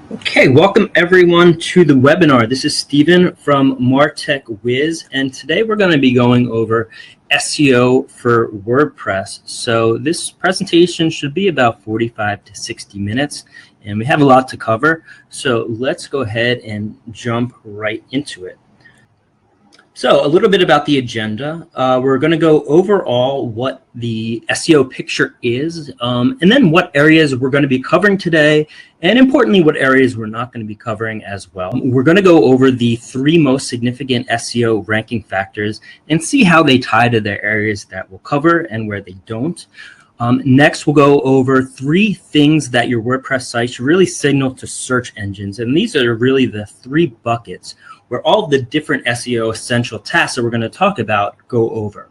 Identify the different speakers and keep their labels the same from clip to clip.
Speaker 1: Okay, welcome everyone to the webinar. This is Steven from Martech Wiz, and today we're going to be going over SEO for WordPress. So this presentation should be about 45 to 60 minutes, and we have a lot to cover. So let's go ahead and jump right into it. So a little bit about the agenda. We're going to go overall what the SEO picture is, and then what areas we're going to be covering today, and importantly, what areas we're not going to be covering as well. We're going to go over the 3 most significant SEO ranking factors and see how they tie to the areas that we'll cover and where they don't. Next, we'll go over 3 things that your WordPress site should really signal to search engines, and these are really the 3 buckets where all the different SEO essential tasks that we're going to talk about go over.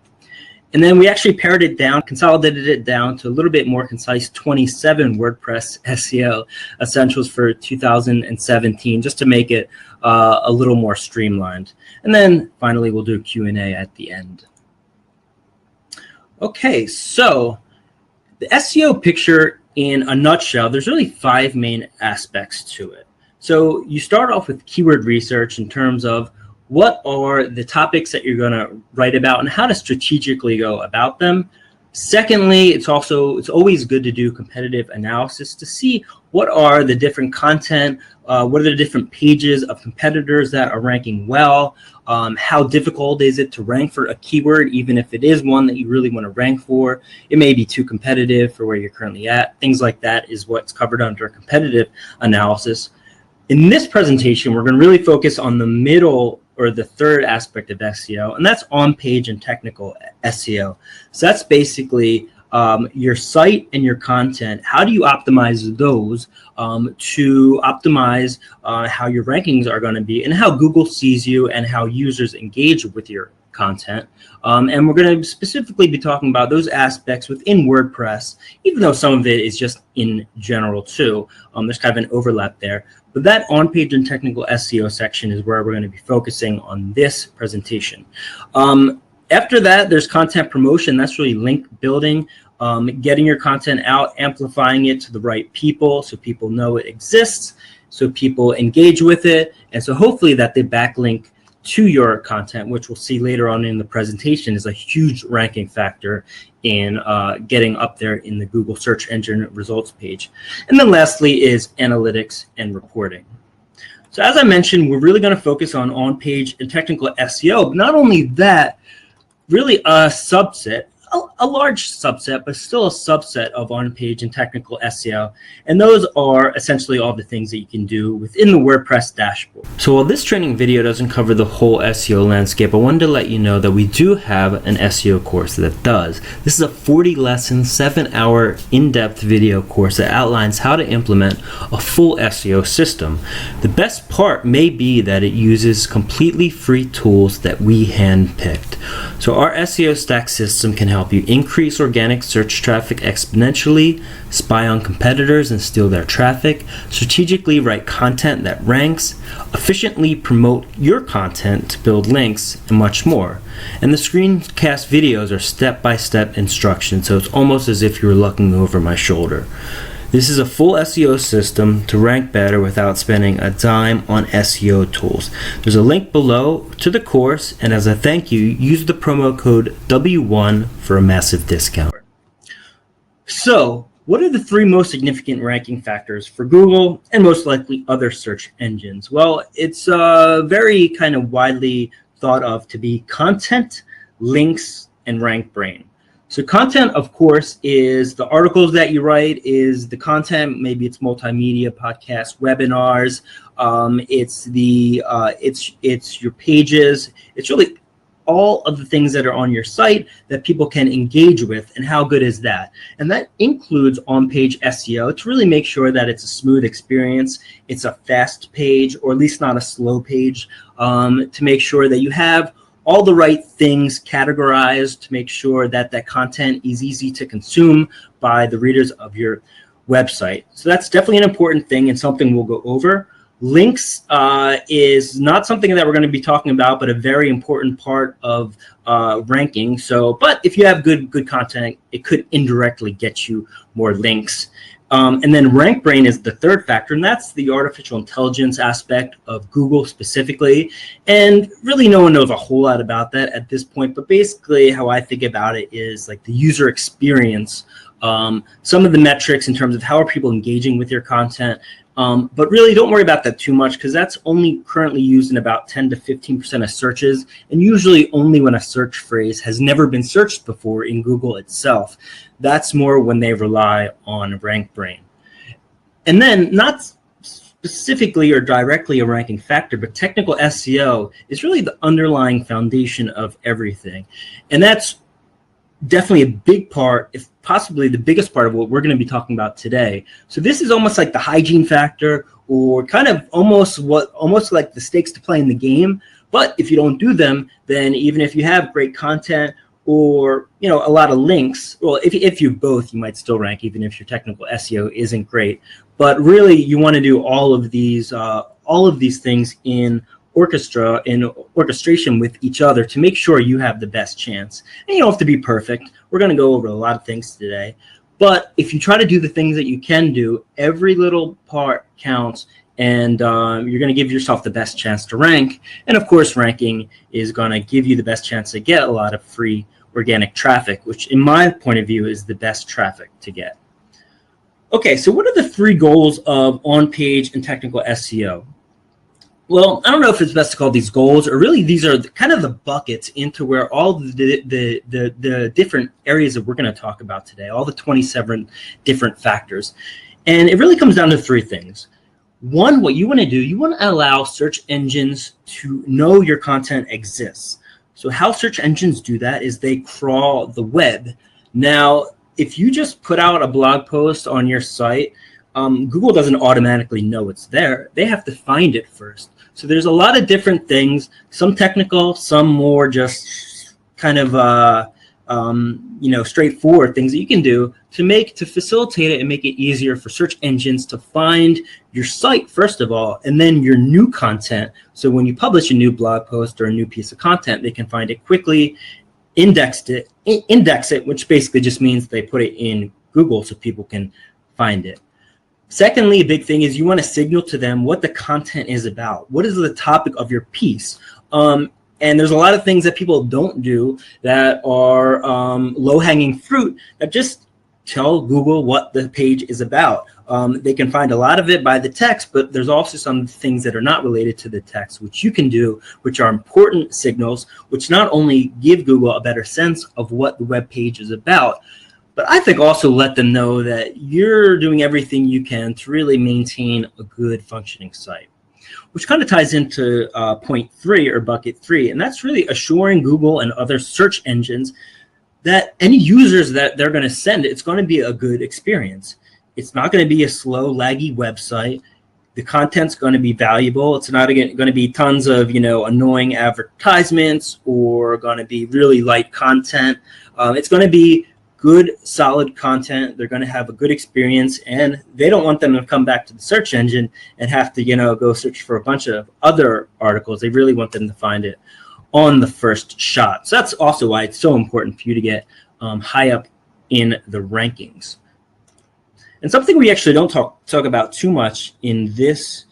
Speaker 1: And then we actually pared it down, consolidated it down to a little bit more concise 27 WordPress SEO essentials for 2017, just to make it a little more streamlined. And then finally, we'll do a Q&A at the end. Okay, so the SEO picture in a nutshell, there's really 5 main aspects to it. So you start off with keyword research in terms of what are the topics that you're going to write about and how to strategically go about them. Secondly, it's always good to do competitive analysis to see what are the different content, what are the different pages of competitors that are ranking well, how difficult is it to rank for a keyword, even if it is one that you really want to rank for. It may be too competitive for where you're currently at. Things like that is what's covered under competitive analysis. In this presentation, we're going to really focus on the middle or the third aspect of SEO, and that's on-page and technical SEO. So that's basically your site and your content. How do you optimize those to optimize how your rankings are going to be and how Google sees you and how users engage with your content. And we're going to specifically be talking about those aspects within WordPress, even though some of it is just in general too. There's kind of an overlap there. But that on-page and technical SEO section is where we're going to be focusing on this presentation. After that, there's content promotion. That's really link building, getting your content out, amplifying it to the right people so people know it exists, so people engage with it, and so hopefully that they backlink to your content, which we'll see later on in the presentation is a huge ranking factor in getting up there in the Google search engine results page. And then lastly is analytics and reporting. So as I mentioned, we're really going to focus on-page and technical SEO, but not only that, really a large subset, but still a subset of on-page and technical SEO. And those are essentially all the things that you can do within the WordPress dashboard. So while this training video doesn't cover the whole SEO landscape, I wanted to let you know that we do have an SEO course that does. This is a 40-lesson, 7-hour in-depth video course that outlines how to implement a full SEO system. The best part may be that it uses completely free tools that we handpicked. So our SEO stack system can help you increase organic search traffic exponentially, spy on competitors and steal their traffic, strategically write content that ranks, efficiently promote your content to build links, and much more. And the screencast videos are step-by-step instructions, so it's almost as if you were looking over my shoulder. This is a full SEO system to rank better without spending a dime on SEO tools. There's a link below to the course, and as a thank you, use the promo code W1 for a massive discount. So, what are the 3 most significant ranking factors for Google and most likely other search engines? Well, it's very kind of widely thought of to be content, links, and rank brain. So content, of course, is the articles that you write, is the content. Maybe it's multimedia, podcasts, webinars. It's your pages. It's really all of the things that are on your site that people can engage with, and how good is that? And that includes on-page SEO to really make sure that it's a smooth experience, it's a fast page, or at least not a slow page, to make sure that you have all the right things categorized to make sure that that content is easy to consume by the readers of your website. So that's definitely an important thing and something we'll go over. Links is not something that we're going to be talking about, but a very important part of ranking. So, but if you have good content, it could indirectly get you more links. And then RankBrain is the third factor, and that's the artificial intelligence aspect of Google specifically. And really no one knows a whole lot about that at this point, but basically how I think about it is like the user experience, some of the metrics in terms of how are people engaging with your content. But really don't worry about that too much, because that's only currently used in about 10 to 15% of searches, and usually only when a search phrase has never been searched before in Google itself. That's more when they rely on RankBrain. And then not specifically or directly a ranking factor, but technical SEO is really the underlying foundation of everything. And that's definitely a big part, if possibly the biggest part of what we're going to be talking about today. So this is almost like the hygiene factor, or kind of almost like the stakes to play in the game. But if you don't do them, then even if you have great content or a lot of links, well, if you both, you might still rank even if your technical SEO isn't great. But really, you want to do all of these things in orchestration with each other to make sure you have the best chance. And you don't have to be perfect. We're going to go over a lot of things today. But if you try to do the things that you can do, every little part counts, and you're going to give yourself the best chance to rank. And of course, ranking is going to give you the best chance to get a lot of free organic traffic, which in my point of view is the best traffic to get. Okay, so what are the three goals of on-page and technical SEO? Well, I don't know if it's best to call these goals, or really these are kind of the buckets into where all the different areas that we're going to talk about today, all the 27 different factors. And it really comes down to three things. One, what you want to do, you want to allow search engines to know your content exists. So how search engines do that is they crawl the web. Now, if you just put out a blog post on your site, Google doesn't automatically know it's there. They have to find it first. So there's a lot of different things, some technical, some more just kind of straightforward things that you can do to facilitate it and make it easier for search engines to find your site first of all, and then your new content. So when you publish a new blog post or a new piece of content, they can find it quickly, index it, which basically just means they put it in Google so people can find it. Secondly, a big thing is you want to signal to them what the content is about. What is the topic of your piece? And there's a lot of things that people don't do that are low-hanging fruit that just tell Google what the page is about. They can find a lot of it by the text, but there's also some things that are not related to the text, which you can do, which are important signals, which not only give Google a better sense of what the web page is about, but I think also let them know that you're doing everything you can to really maintain a good functioning site, which kind of ties into point 3 or bucket 3. And that's really assuring Google and other search engines that any users that they're going to send, it's going to be a good experience. It's not going to be a slow, laggy website. The content's going to be valuable. It's not going to be tons of, annoying advertisements or going to be really light content. It's going to be good, solid content. They're going to have a good experience, and they don't want them to come back to the search engine and have to, go search for a bunch of other articles. They really want them to find it on the first shot. So that's also why it's so important for you to get high up in the rankings. And something we actually don't talk about too much in this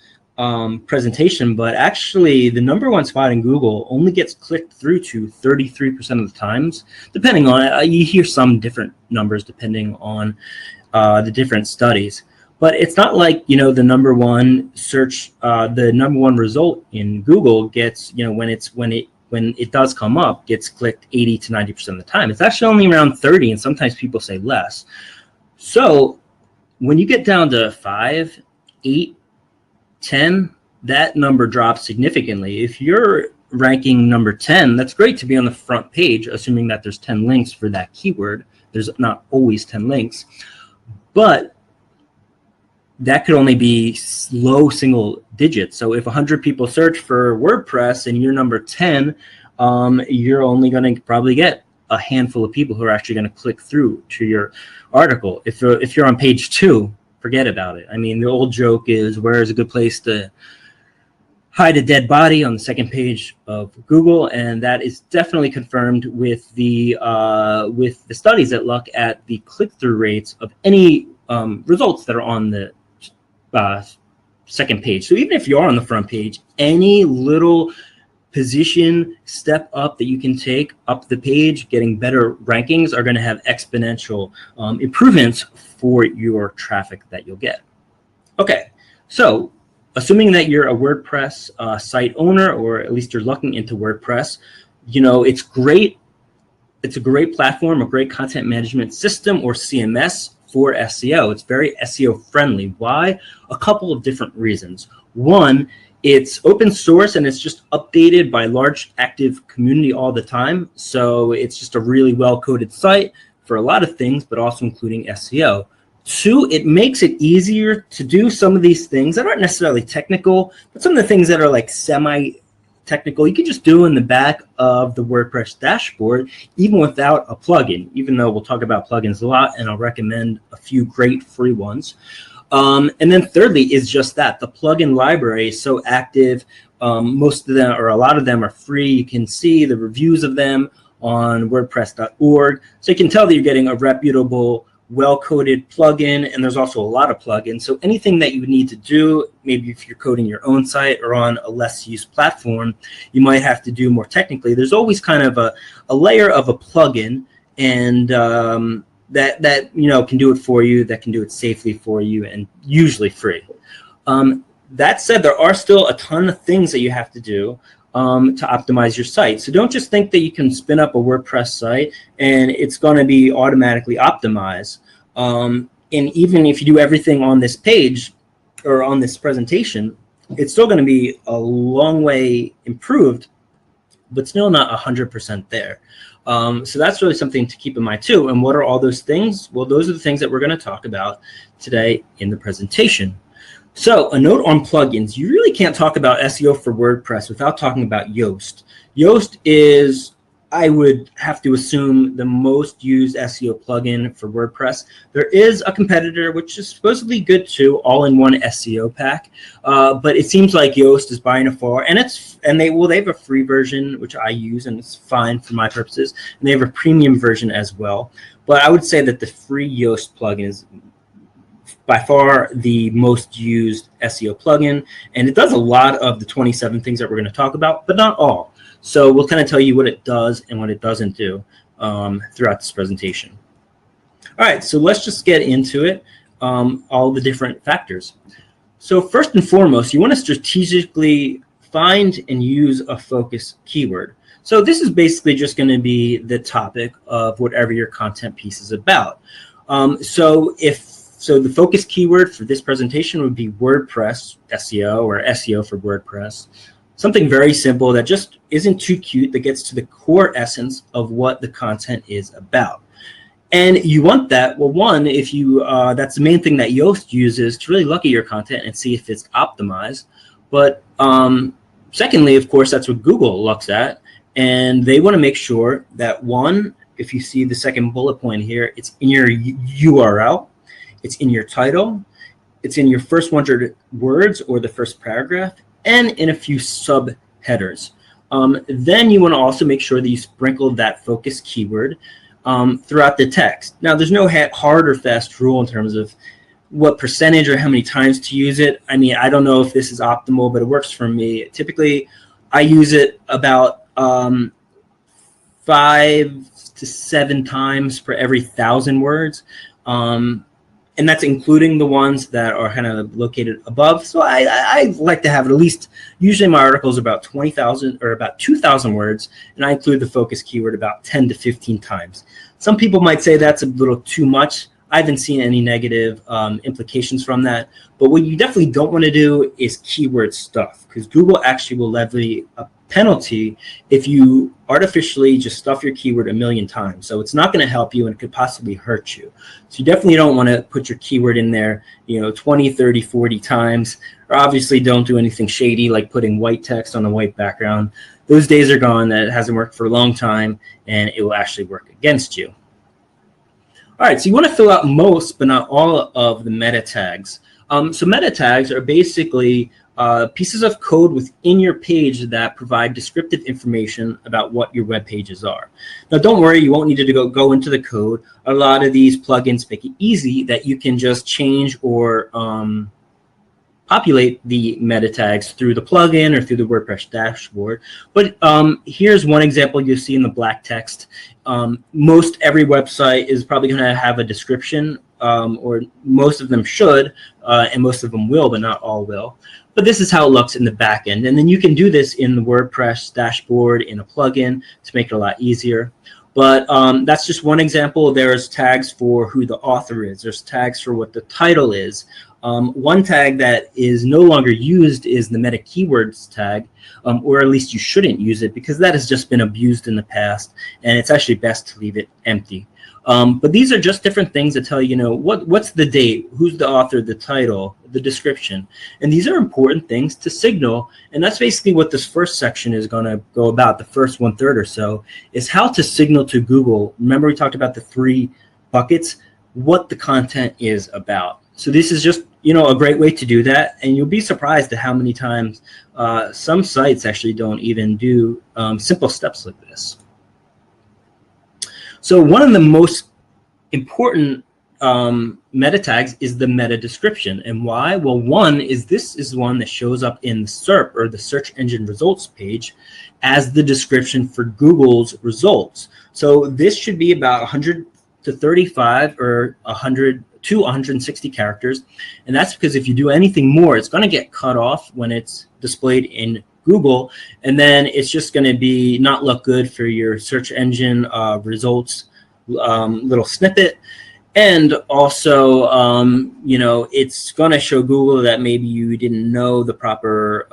Speaker 1: presentation, but actually the #1 spot in Google only gets clicked through to 33% of the times, depending on it. You hear some different numbers depending on the different studies, but it's not like the #1 search, the #1 result in Google gets when it does come up, gets clicked 80 to 90% of the time. It's actually only around 30, and sometimes people say less. So when you get down to 5, 8, 10, that number drops significantly. If you're ranking number 10, that's great to be on the front page, assuming that there's 10 links for that keyword. There's not always 10 links, but that could only be low single digits. So if 100 people search for WordPress and you're number 10, you're only going to probably get a handful of people who are actually going to click through to your article. If you're on page 2, forget about it. I mean, the old joke is, where is a good place to hide a dead body? On the second page of Google, and that is definitely confirmed with the studies that look at the click-through rates of any results that are on the second page. So even if you are on the front page, any little position step up that you can take up the page, getting better rankings, are going to have exponential improvements for your traffic that you'll get. Okay, so assuming that you're a WordPress site owner, or at least you're looking into WordPress, you know, it's great. It's a great platform, a great content management system, or CMS, for SEO. It's very SEO friendly. Why? A couple of different reasons. One, it's open source and it's just updated by large active community all the time. So it's just a really well-coded site for a lot of things, but also including SEO. Two, it makes it easier to do some of these things that aren't necessarily technical, but some of the things that are like semi-technical, you can just do in the back of the WordPress dashboard, even without a plugin, even though we'll talk about plugins a lot, and I'll recommend a few great free ones. And then thirdly is just that the plugin library is so active. Most of them, or a lot of them, are free. You can see the reviews of them on WordPress.org. So you can tell that you're getting a reputable, well-coded plugin, and there's also a lot of plugins. So anything that you would need to do, maybe if you're coding your own site or on a less used platform, you might have to do more technically. There's always kind of a layer of a plugin, and that you know, can do it for you, that can do it safely for you, and usually free. That said, there are still a ton of things that you have to do to optimize your site. So don't just think that you can spin up a WordPress site and it's going to be automatically optimized. And even if you do everything on this page or on this presentation, it's still going to be a long way improved, but still not 100% there. So that's really something to keep in mind too. And what are all those things? Well, those are the things that we're going to talk about today in the presentation. So a note on plugins. You really can't talk about SEO for WordPress without talking about Yoast. Yoast is, I would have to assume, the most used SEO plugin for WordPress. There is a competitor, which is supposedly good too, all-in-one SEO pack. But it seems like Yoast is by far, and they have a free version, which I use, and it's fine for my purposes. And they have a premium version as well. But I would say that the free Yoast plugin is by far the most used SEO plugin, and it does a lot of the 27 things that we're going to talk about, but not all. So we'll kind of tell you what it does and what it doesn't do throughout this presentation. All right, so let's just get into it, all the different factors. So first and foremost, you want to strategically find and use a focus keyword. So this is basically just going to be the topic of whatever your content piece is about. So the focus keyword for this presentation would be WordPress SEO, or SEO for WordPress. Something very simple that just isn't too cute, that gets to the core essence of what the content is about. And you want that, well, one, if you that's the main thing that Yoast uses to really look at your content and see if it's optimized. But secondly, of course, that's what Google looks at. And they want to make sure that, one, if you see the second bullet point here, it's in your URL. It's in your title, it's in your first 100 words or the first paragraph, and in a few subheaders. Then you want to also make sure that you sprinkle that focus keyword throughout the text. Now, there's no hard or fast rule in terms of what percentage or how many times to use it. I mean, I don't know if this is optimal, but it works for me. Typically, I use it about 5 to 7 times for every 1,000 words. And that's including the ones that are kind of located above. So I like to have at least, usually my articles are about 20,000 or about 2,000 words, and I include the focus keyword about 10 to 15 times. Some people might say that's a little too much. I haven't seen any negative implications from that. But what you definitely don't want to do is keyword stuff, because Google actually will levy a penalty if you artificially just stuff your keyword 1,000,000 times. So it's not going to help you, and it could possibly hurt you. So you definitely don't want to put your keyword in there, 20, 30, 40 times. Or obviously don't do anything shady like putting white text on a white background. Those days are gone. That hasn't worked for a long time, and it will actually work against you. All right, so you want to fill out most, but not all, of the meta tags So meta tags are basically pieces of code within your page that provide descriptive information about what your web pages are. Now, don't worry, you won't need to go into the code. A lot of these plugins make it easy that you can just change or populate the meta tags through the plugin or through the WordPress dashboard. But here's one example you'll see in the black text. Most every website is probably going to have a description, or most of them should, and most of them will, but not all will. But this is how it looks in the back end. And then you can do this in the WordPress dashboard in a plugin to make it a lot easier. But that's just one example. There's tags for who the author is. There's tags for what the title is. One tag that is no longer used is the meta keywords tag, or at least you shouldn't use it because that has just been abused in the past, and it's actually best to leave it empty. But these are just different things that tell you, what's the date, who's the author, the title, the description. And these are important things to signal, and that's basically what this first section is going to go about, the first 1/3 or so, is how to signal to Google. Remember we talked about the 3 buckets, what the content is about. So this is just, a great way to do that, and you'll be surprised at how many times some sites actually don't even do simple steps like this. So one of the most important meta tags is the meta description. And why? Well, one is this is one that shows up in the SERP, or the search engine results page, as the description for Google's results. So this should be about 100 to 35 or 100 to 160 characters. And that's because if you do anything more, it's going to get cut off when it's displayed in Google, and then it's just going to be not look good for your search engine results little snippet. And also, it's going to show Google that maybe you didn't know the proper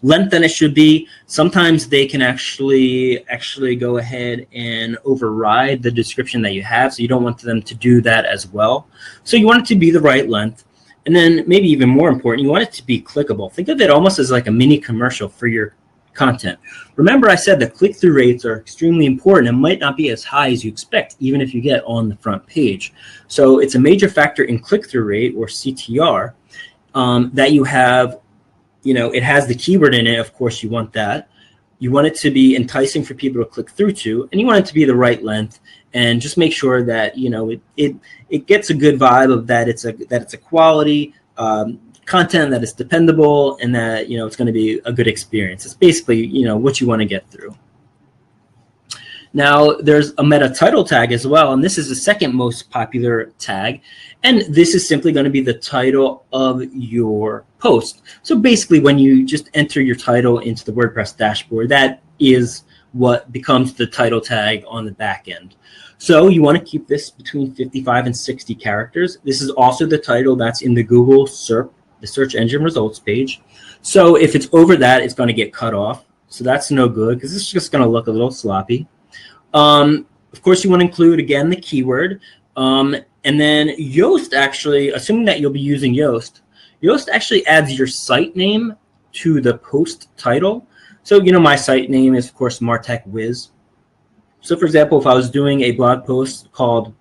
Speaker 1: length than it should be. Sometimes they can actually go ahead and override the description that you have, so you don't want them to do that as well. So you want it to be the right length. And then maybe even more important, you want it to be clickable. Think of it almost as like a mini commercial for your content. Remember I said that click-through rates are extremely important and might not be as high as you expect, even if you get on the front page. So it's a major factor in click-through rate, or CTR, that you have, it has the keyword in it. Of course, you want that. You want it to be enticing for people to click through to, and you want it to be the right length. And just make sure that it gets a good vibe of that it's a quality content, that is dependable, and that it's going to be a good experience. It's basically what you want to get through. Now there's a meta title tag as well, and this is the second most popular tag, and this is simply going to be the title of your post. So basically when you just enter your title into the WordPress dashboard, that is what becomes the title tag on the back end. So you want to keep this between 55 and 60 characters. This is also the title that's in the Google SERP, the search engine results page. So if it's over that, it's going to get cut off. So that's no good because it's just going to look a little sloppy. Of course, you want to include, again, the keyword. And then Yoast actually, assuming that you'll be using Yoast, Yoast actually adds your site name to the post title. So, my site name is, of course, Martech Wiz. So, for example, if I was doing a blog post called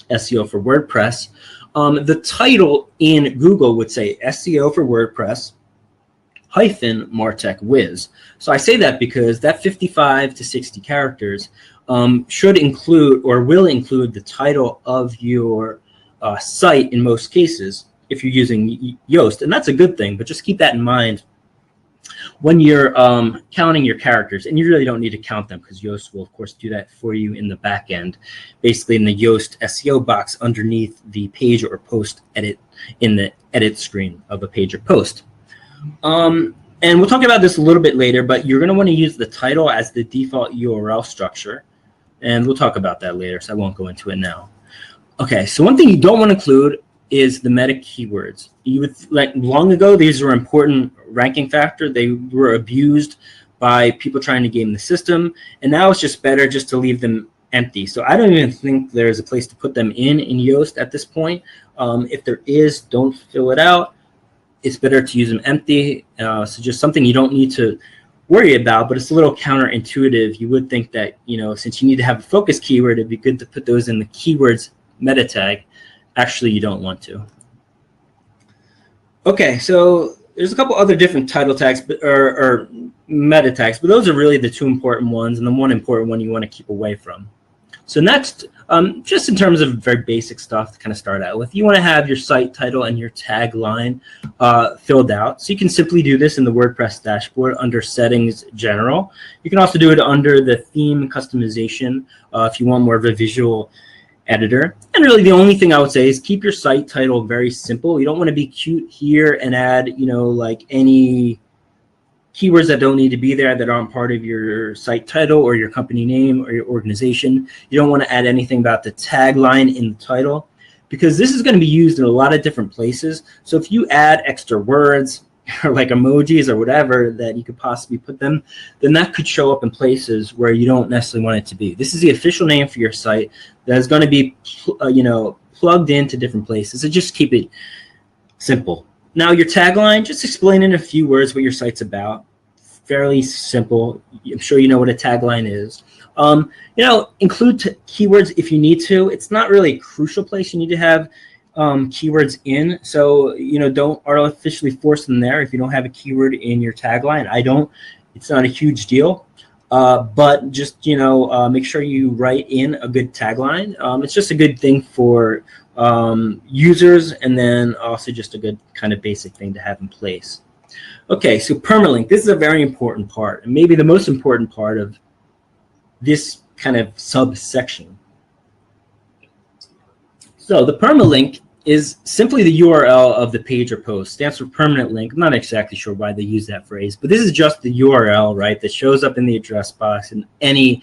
Speaker 1: SEO for WordPress, the title in Google would say SEO for WordPress hyphen Martech Wiz. So I say that because that 55 to 60 characters should include, or will include, the title of your site in most cases if you're using Yoast. And that's a good thing, but just keep that in mind when you're counting your characters. And you really don't need to count them because Yoast will, of course, do that for you in the back end, basically in the Yoast SEO box underneath the page or post edit, in the edit screen of a page or post. And we'll talk about this a little bit later, but you're going to want to use the title as the default URL structure. And we'll talk about that later, so I won't go into it now. Okay, so one thing you don't want to include is the meta keywords. Long ago, these were important ranking factor. They were abused by people trying to game the system, and now it's just better just to leave them empty. So I don't even think there's a place to put them in Yoast at this point. If there is, don't fill it out. It's better to use them empty. So just something you don't need to worry about, but it's a little counterintuitive. You would think that, since you need to have a focus keyword, it'd be good to put those in the keywords meta tag actually you don't want to. Okay, so there's a couple other different title tags or meta tags, but those are really the two important ones, and the one important one you want to keep away from. So next, just in terms of very basic stuff to kind of start out with, you want to have your site title and your tagline filled out. So you can simply do this in the WordPress dashboard under Settings General. You can also do it under the Theme Customization if you want more of a visual editor. And really the only thing I would say is keep your site title very simple. You don't want to be cute here and add, you know, like any keywords that don't need to be there that aren't part of your site title or your company name or your organization. You don't want to add anything about the tagline in the title, because this is going to be used in a lot of different places. So if you add extra words or like emojis or whatever that you could possibly put them, then that could show up in places where you don't necessarily want it to be. This is the official name for your site that is going to be you know, plugged into different places. So just keep it simple. Now your tagline, just explain in a few words what your site's about. Fairly simple. I'm sure you know what a tagline is. You know, include keywords if you need to. It's not really a crucial place you need to have keywords in. So, you know, don't artificially force them there if you don't have a keyword in your tagline. I don't. It's not a huge deal. But just, you know, make sure you write in a good tagline. It's just a good thing for users, and then also just a good kind of basic thing to have in place. Okay, so permalink. This is a very important part, and maybe the most important part of this kind of subsection. So the permalink is simply the URL of the page or post. Stands for permanent link. I'm not exactly sure why they use that phrase, but this is just the URL, right, that shows up in the address box in any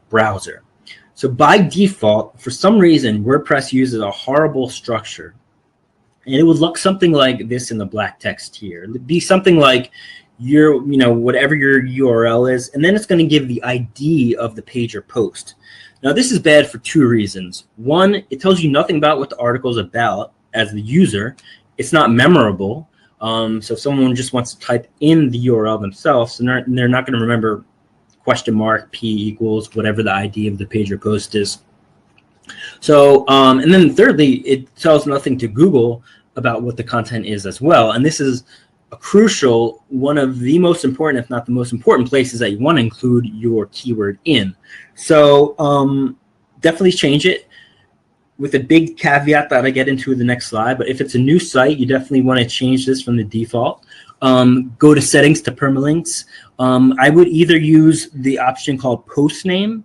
Speaker 1: browser. So by default, for some reason, WordPress uses a horrible structure. And it would look something like this in the black text here. It'd be something like your, you know, whatever your URL is, and then it's going to give the ID of the page or post. Now, this is bad for two reasons. One, it tells you nothing about what the article is about as the user. It's not memorable. So if someone just wants to type in the URL themselves, and they're not going to remember $P equals whatever the ID of the page or post is. So, and then thirdly, it tells nothing to Google about what the content is as well. And this is a crucial, one of the most important, if not the most important places that you want to include your keyword in. So definitely change it, with a big caveat that I get into the next slide. But if it's a new site, you definitely want to change this from the default. Go to settings to permalinks. I would either use the option called post name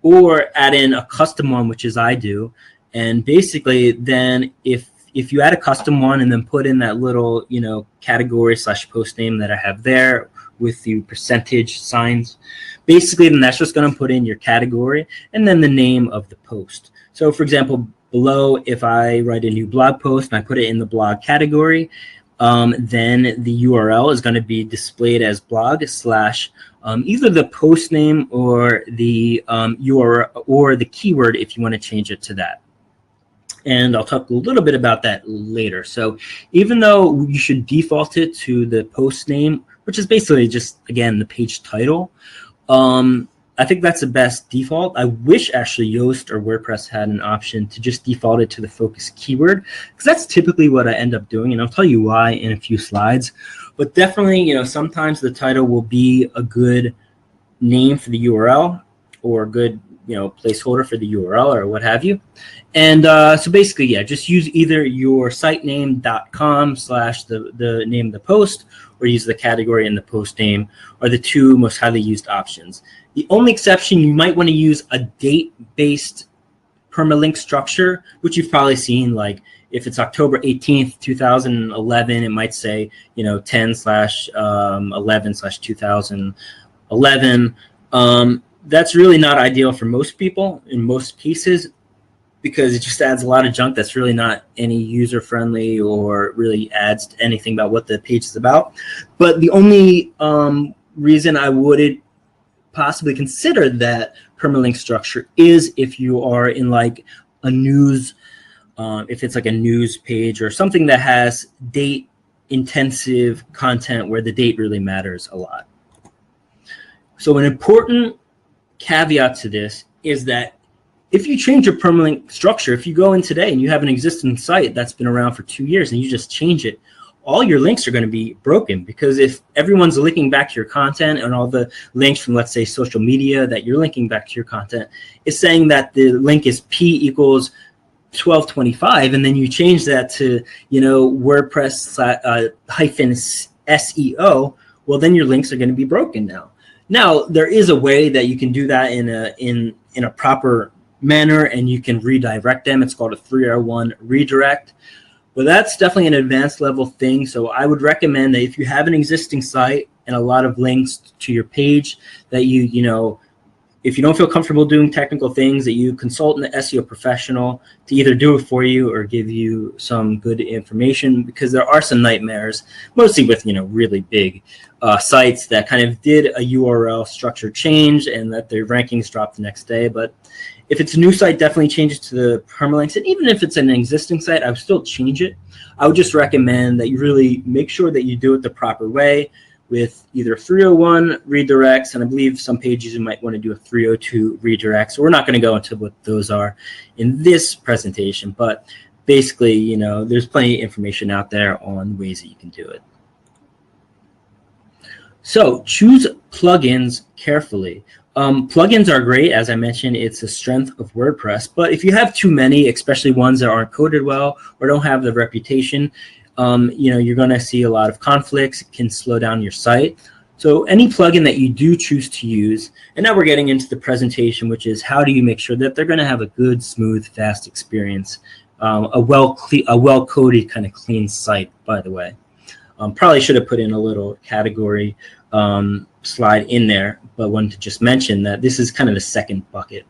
Speaker 1: or add in a custom one, which is I do. And basically then if you add a custom one and then put in that little, you know, category / post name that I have there with the percentage signs, basically then that's just going to put in your category and then the name of the post. So for example, below, if I write a new blog post and I put it in the blog category, then the URL is going to be displayed as blog / either the post name or the URL or the keyword if you want to change it to that. And I'll talk a little bit about that later. So even though you should default it to the post name, which is basically just, again, the page title, I think that's the best default. I wish actually Yoast or WordPress had an option to just default it to the focus keyword, because that's typically what I end up doing, and I'll tell you why in a few slides. But definitely, you know, sometimes the title will be a good name for the URL or a good, you know, placeholder for the URL or what have you. And so basically, yeah, just use either your sitename.com / the name of the post, or use the category and the post name are the two most highly used options. The only exception, you might want to use a date-based permalink structure, which you've probably seen. Like if it's October 18th, 2011, it might say, you know, 10/11/2011. That's really not ideal for most people in most cases, because it just adds a lot of junk that's really not any user-friendly or really adds anything about what the page is about. But the only reason I would possibly consider that permalink structure is if you are in like a news, if it's like a news page or something that has date-intensive content where the date really matters a lot. So an important caveat to this is that if you change your permalink structure, if you go in today and you have an existing site that's been around for 2 years and you just change it, all your links are going to be broken, because if everyone's linking back to your content and all the links from, let's say, social media that you're linking back to your content is saying that the link is P equals 1225, and then you change that to, WordPress hyphen SEO, well, then your links are going to be broken now. Now, there is a way that you can do that in a proper manner, and you can redirect them. It's called a 3R1 redirect. But that's definitely an advanced level thing. So I would recommend that if you have an existing site and a lot of links to your page, that if you don't feel comfortable doing technical things, that you consult an SEO professional to either do it for you or give you some good information, because there are some nightmares, mostly with really big sites that kind of did a URL structure change and that their rankings dropped the next day. But if it's a new site, definitely change it to the permalinks. And even if it's an existing site, I would still change it. I would just recommend that you really make sure that you do it the proper way, with either 301 redirects, and I believe some pages you might want to do a 302 redirect. So we're not going to go into what those are in this presentation, but basically, there's plenty of information out there on ways that you can do it. So choose plugins carefully. Plugins are great. As I mentioned, it's a strength of WordPress, but if you have too many, especially ones that aren't coded well or don't have the reputation, you're going to see a lot of conflicts. It can slow down your site. So any plugin that you do choose to use, and now we're getting into the presentation, which is how do you make sure that they're going to have a good, smooth, fast experience, a well-coded kind of clean site, by the way. Probably should have put in a little category slide in there, but wanted to just mention that this is kind of the second bucket.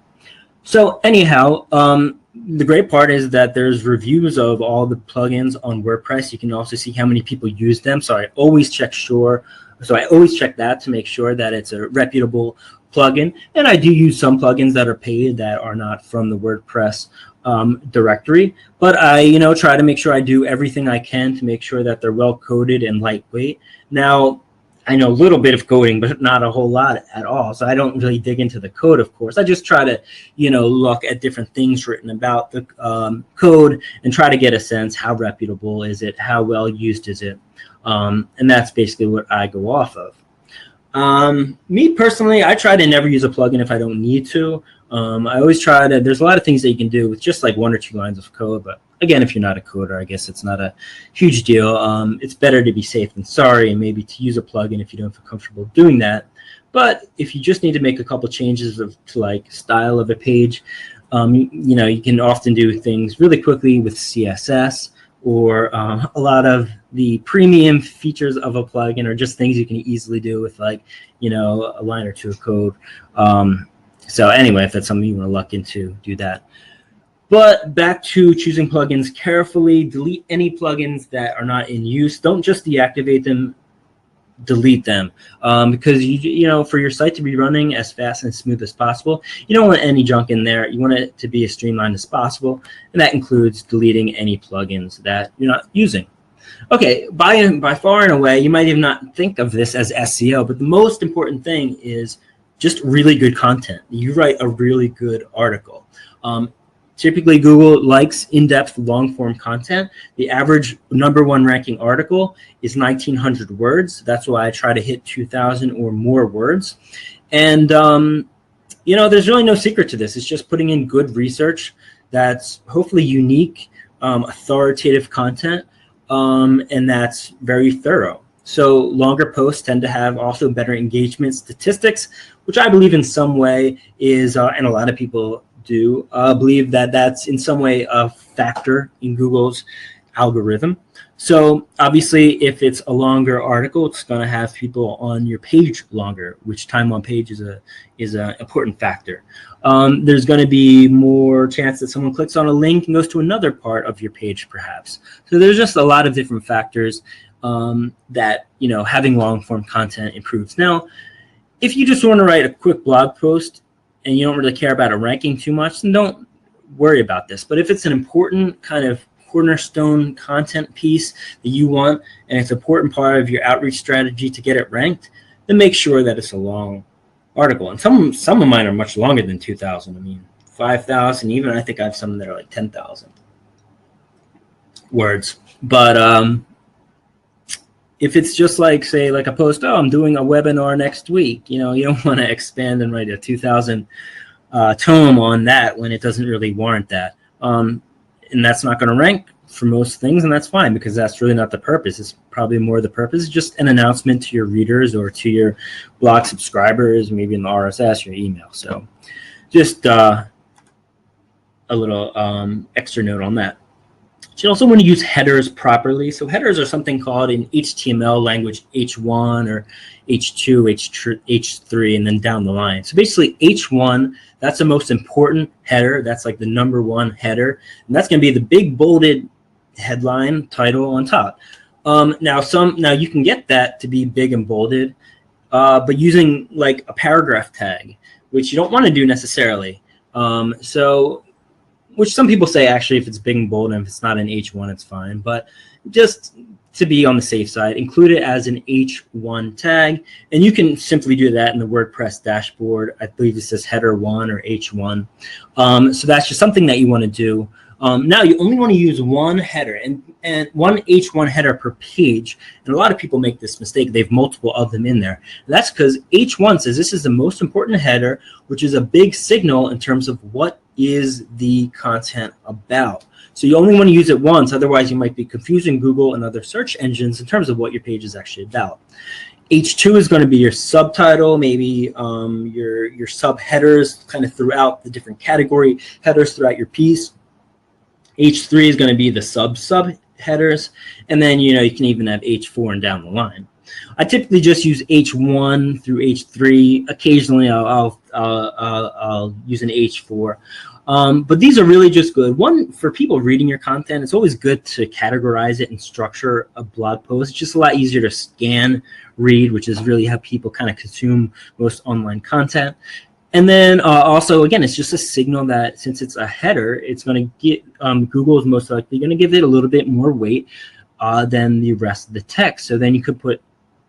Speaker 1: So anyhow, the great part is that there's reviews of all the plugins on WordPress. You can also see how many people use them. So I always check that to make sure that it's a reputable plugin. And I do use some plugins that are paid that are not from the WordPress directory, but I try to make sure I do everything I can to make sure that they're well coded and lightweight. Now, I know a little bit of coding, but not a whole lot at all. So I don't really dig into the code, of course. I just try to, look at different things written about the code and try to get a sense, how reputable is it? How well used is it? And that's basically what I go off of. Me personally, I try to never use a plugin if I don't need to. I always try to, there's a lot of things that you can do with just like 1 or 2 lines of code, but again, if you're not a coder, I guess it's not a huge deal. It's better to be safe than sorry, and maybe to use a plugin if you don't feel comfortable doing that. But if you just need to make a couple changes to like style of a page, you can often do things really quickly with CSS, or a lot of the premium features of a plugin are just things you can easily do with like, a line or 2 of code. So anyway, if that's something you want to look into, do that. But back to choosing plugins carefully. Delete any plugins that are not in use. Don't just deactivate them, delete them, because for your site to be running as fast and smooth as possible, you don't want any junk in there. You want it to be as streamlined as possible, and that includes deleting any plugins that you're not using. Okay, by far and away, you might even not think of this as SEO, but the most important thing is just really good content. You write a really good article. Typically, Google likes in-depth, long-form content. The average #1 ranking article is 1,900 words. That's why I try to hit 2,000 or more words. And, there's really no secret to this. It's just putting in good research that's hopefully unique, authoritative content, and that's very thorough. So longer posts tend to have also better engagement statistics, which I believe in some way is, and a lot of people do believe that that's in some way a factor in Google's algorithm. So obviously, if it's a longer article, it's going to have people on your page longer, which time on page is an important factor. There's going to be more chance that someone clicks on a link and goes to another part of your page, perhaps. So there's just a lot of different factors that having long form content improves. Now, if you just want to write a quick blog post and you don't really care about a ranking too much, then don't worry about this. But if it's an important kind of cornerstone content piece that you want, and it's an important part of your outreach strategy to get it ranked, then make sure that it's a long article. And some of mine are much longer than 2,000. I mean, 5,000, even I think I have some that are like 10,000 words. But if it's just like, say, like a post, oh, I'm doing a webinar next week, you don't want to expand and write a 2,000 tome on that when it doesn't really warrant that. And that's not going to rank for most things, and that's fine, because that's really not the purpose. It's probably more the purpose is just an announcement to your readers or to your blog subscribers, maybe in the RSS, your email. So just a little extra note on that. You also want to use headers properly. So headers are something called in HTML language H1 or H2, H3, and then down the line. So basically H1, that's the most important header. That's like the #1 header. And that's going to be the big bolded headline title on top. Now you can get that to be big and bolded, but using like a paragraph tag, which you don't want to do necessarily. Which some people say, actually, if it's big and bold and if it's not an H1, it's fine. But just to be on the safe side, include it as an H1 tag. And you can simply do that in the WordPress dashboard. I believe it says header 1 or H1. So that's just something that you want to do. Now, you only want to use one header and one H1 header per page. And a lot of people make this mistake. They have multiple of them in there. And that's because H1 says this is the most important header, which is a big signal in terms of what is the content about. So you only want to use it once. Otherwise, you might be confusing Google and other search engines in terms of what your page is actually about. H2 is going to be your subtitle, maybe your subheaders kind of throughout the different category headers throughout your piece. H3 is going to be the subheaders, and then you can even have H4 and down the line. I typically just use H1 through H3. Occasionally, I'll use an H4. But these are really just good. One, for people reading your content, it's always good to categorize it and structure a blog post. It's just a lot easier to scan, read, which is really how people kind of consume most online content. And then also, again, it's just a signal that since it's a header, it's going to get Google is most likely going to give it a little bit more weight than the rest of the text. So then you could put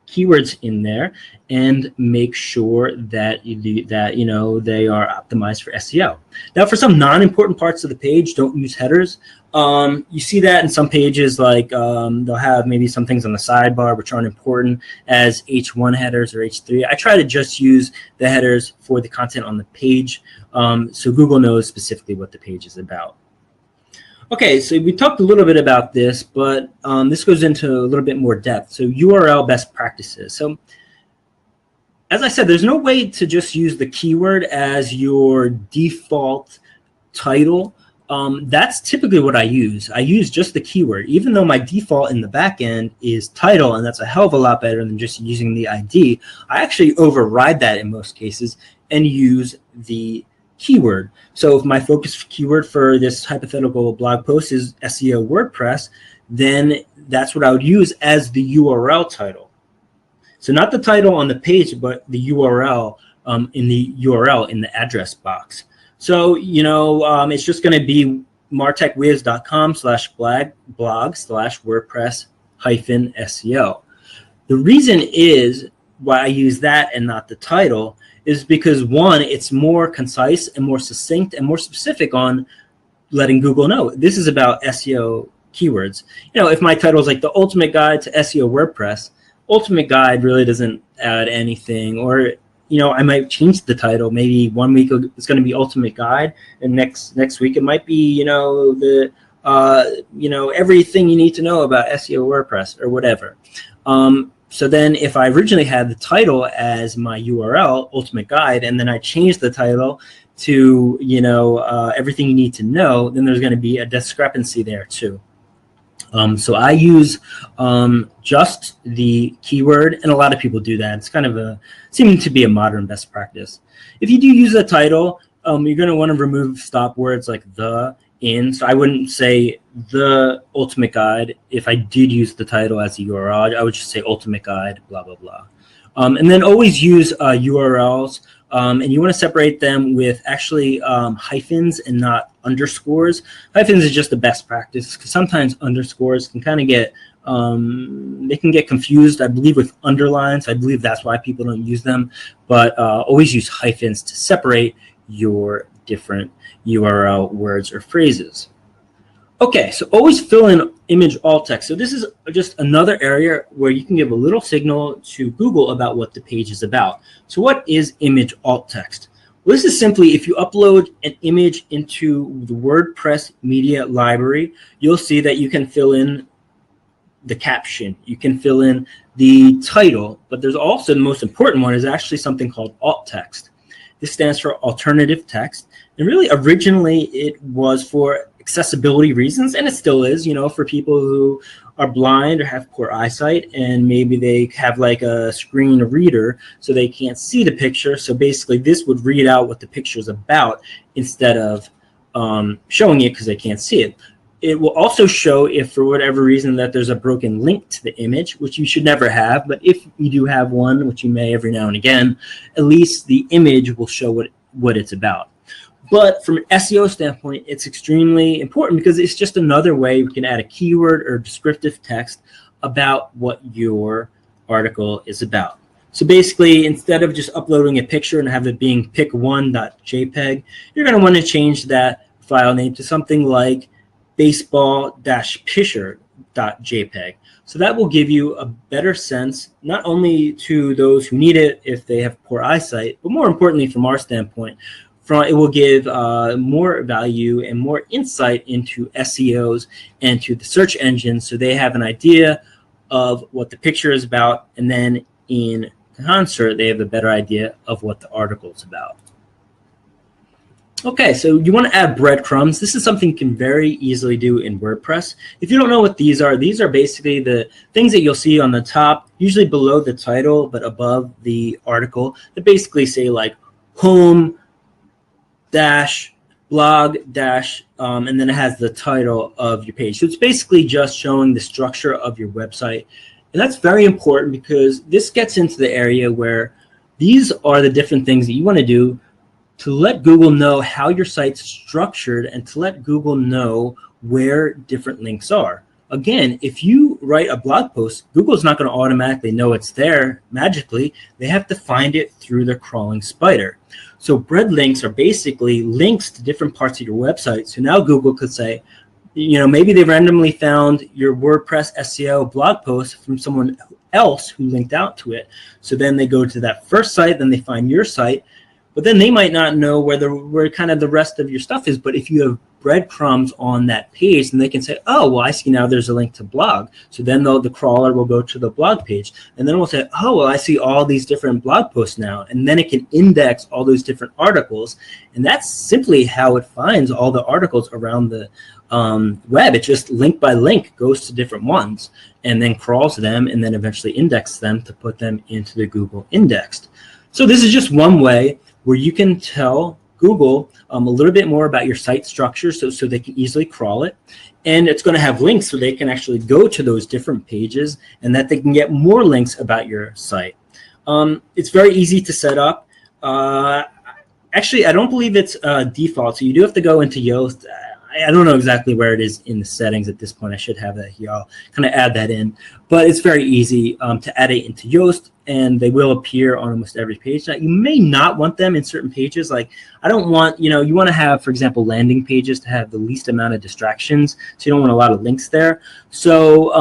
Speaker 1: keywords in there and make sure that they are optimized for SEO. Now, for some non-important parts of the page, don't use headers. You see that in some pages, like they'll have maybe some things on the sidebar which aren't important as H1 headers or H3. I try to just use the headers for the content on the page, so Google knows specifically what the page is about. Okay, so we talked a little bit about this, but this goes into a little bit more depth. So URL best practices. So as I said, there's no way to just use the keyword as your default title. That's typically what I use. I use just the keyword, even though my default in the back end is title, and that's a hell of a lot better than just using the ID. I actually override that in most cases and use the keyword. So if my focus keyword for this hypothetical blog post is SEO WordPress, then that's what I would use as the URL title. So not the title on the page, but the URL in the address box. So it's just going to be martechwiz.com/blog/WordPress-SEO. The reason is why I use that and not the title is because, one, it's more concise and more succinct and more specific on letting Google know this is about SEO keywords. If my title is like the ultimate guide to SEO WordPress, ultimate guide really doesn't add anything. Or I might change the title. Maybe one week it's going to be ultimate guide, and next week it might be everything you need to know about SEO WordPress or whatever. So then if I originally had the title as my URL, Ultimate Guide, and then I changed the title to, everything you need to know, then there's going to be a discrepancy there too. So I use just the keyword, and a lot of people do that. It's kind of seeming to be a modern best practice. If you do use a title, you're going to want to remove stop words like the, in. So I wouldn't say the ultimate guide. If I did use the title as a URL, I would just say ultimate guide, blah, blah, blah. And then always use URLs, and you want to separate them with actually hyphens and not underscores. Hyphens is just the best practice because sometimes underscores can kind of get they can get confused, I believe, with underlines. I believe that's why people don't use them, but always use hyphens to separate your different URL words or phrases. Okay, so always fill in image alt text. So this is just another area where you can give a little signal to Google about what the page is about. So what is image alt text? Well, this is simply if you upload an image into the WordPress media library, you'll see that you can fill in the caption, you can fill in the title, but there's also the most important one is actually something called alt text. This stands for alternative text. And really originally it was for accessibility reasons, and it still is, you know, for people who are blind or have poor eyesight, and maybe they have like a screen reader so they can't see the picture. So basically this would read out what the picture is about instead of showing it because they can't see it. It will also show if for whatever reason that there's a broken link to the image, which you should never have, but if you do have one, which you may every now and again, at least the image will show what it's about. But from an SEO standpoint, it's extremely important because it's just another way we can add a keyword or descriptive text about what your article is about. So basically, instead of just uploading a picture and have it being pic1.jpg, you're going to want to change that file name to something like baseball-pitcher.jpg. So that will give you a better sense, not only to those who need it if they have poor eyesight, but more importantly from our standpoint, it will give more value and more insight into SEOs and to the search engines, so they have an idea of what the picture is about, and then in concert, they have a better idea of what the article is about. Okay, so you want to add breadcrumbs. This is something you can very easily do in WordPress. If you don't know what these are basically the things that you'll see on the top, usually below the title, but above the article, that basically say like home dash blog dash, and then it has the title of your page. So it's basically just showing the structure of your website. And that's very important because this gets into the area where these are the different things that you want to do to let Google know how your site's structured and to let Google know where different links are. Again, if you write a blog post, Google's not going to automatically know it's there magically. They have to find it through their crawling spider. So bread links are basically links to different parts of your website. So now Google could say, you know, maybe they randomly found your WordPress SEO blog post from someone else who linked out to it. So then they go to that first site, then they find your site, but then they might not know where kind of the rest of your stuff is. But if you have breadcrumbs on that page, then they can say, oh, well, I see now there's a link to blog. So then the crawler will go to the blog page. And then we'll say, oh, well, I see all these different blog posts now. And then it can index all those different articles. And that's simply how it finds all the articles around the web. It just link by link goes to different ones and then crawls them and then eventually indexes them to put them into the Google indexed. So this is just one way where you can tell Google a little bit more about your site structure so they can easily crawl it. And it's going to have links so they can actually go to those different pages and that they can get more links about your site. It's very easy to set up. Actually, I don't believe it's default, so you do have to go into Yoast. I don't know exactly where it is in the settings at this point. I should have that here. I'll kind of add that in. But it's very easy to add it into Yoast, and they will appear on almost every page. Now, you may not want them in certain pages. Like, I don't want, you know, you want to have, for example, landing pages to have the least amount of distractions. So you don't want a lot of links there. So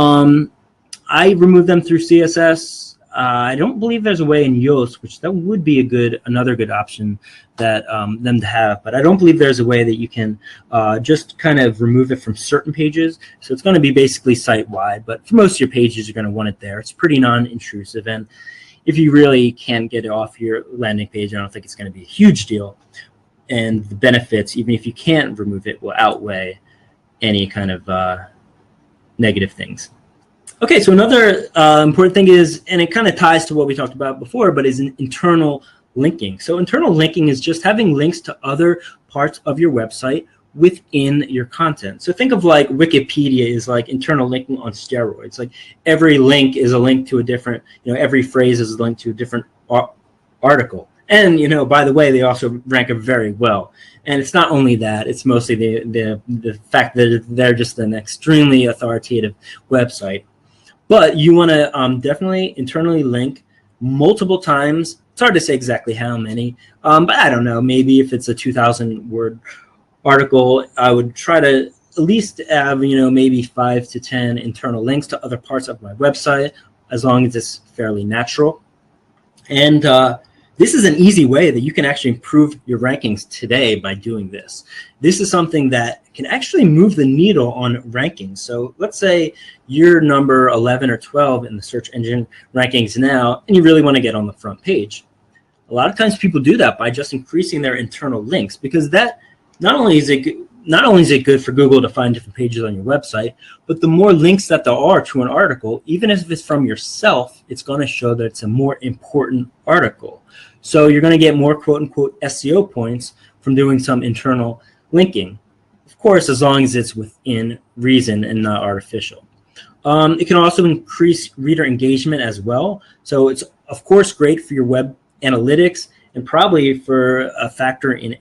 Speaker 1: I remove them through CSS. I don't believe there's a way in Yoast, which that would be another good option that them to have. But I don't believe there's a way that you can just kind of remove it from certain pages. So it's going to be basically site-wide. But for most of your pages, you're going to want it there. It's pretty non-intrusive. And if you really can't get it off your landing page, I don't think it's going to be a huge deal. And the benefits, even if you can't remove it, will outweigh any kind of negative things. Okay, so another important thing is, and it kind of ties to what we talked about before, but is internal linking. So internal linking is just having links to other parts of your website within your content. So think of like Wikipedia is like internal linking on steroids. Like every link is a link to a different, you know, every phrase is a link to a different article. And, you know, by the way, they also rank very well. And it's not only that, it's mostly the fact that they're just an extremely authoritative website. But you want to definitely internally link multiple times It's hard to say exactly how many, but I don't know. Maybe if it's a 2,000 word article, I would try to at least have, maybe 5 to 10 internal links to other parts of my website, as long as it's fairly natural. And this is an easy way that you can actually improve your rankings today by doing this. This is something that can actually move the needle on rankings. So let's say you're number 11 or 12 in the search engine rankings now, and you really want to get on the front page. A lot of times people do that by just increasing their internal links, because that not only is it good for Google to find different pages on your website, but the more links that there are to an article, even if it's from yourself, it's going to show that it's a more important article. So you're going to get more quote-unquote SEO points from doing some internal linking. Of course, as long as it's within reason and not artificial. It can also increase reader engagement as well. So it's, of course, great for your web analytics and probably for a factor in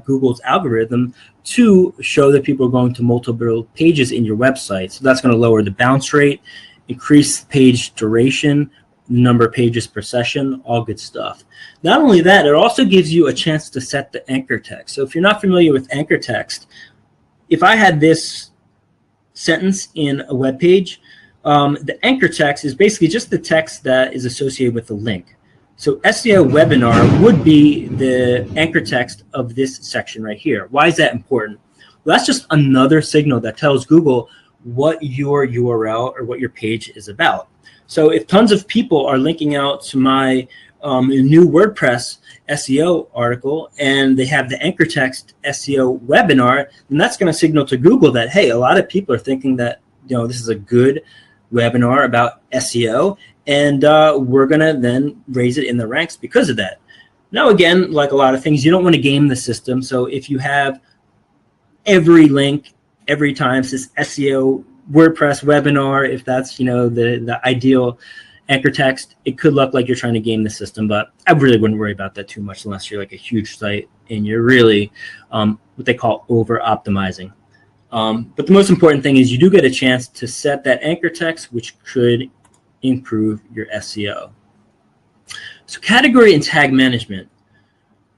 Speaker 1: Google's algorithm to show that people are going to multiple pages in your website. So that's going to lower the bounce rate, increase page duration, number of pages per session, all good stuff. Not only that, it also gives you a chance to set the anchor text. So if you're not familiar with anchor text, if I had this sentence in a web page, the anchor text is basically just the text that is associated with the link. So SEO webinar would be the anchor text of this section right here. Why is that important? Well, that's just another signal that tells Google what your URL or what your page is about. So if tons of people are linking out to my new WordPress SEO article and they have the anchor text SEO webinar, then that's going to signal to Google that, hey, a lot of people are thinking that this is a good webinar about SEO, and we're going to then raise it in the ranks because of that. Now, again, like a lot of things, you don't want to game the system. So if you have every link every time says SEO WordPress webinar, if that's the ideal anchor text, it could look like you're trying to game the system, but I really wouldn't worry about that too much unless you're like a huge site and you're really what they call over optimizing. But the most important thing is you do get a chance to set that anchor text, which could improve your SEO. So category and tag management.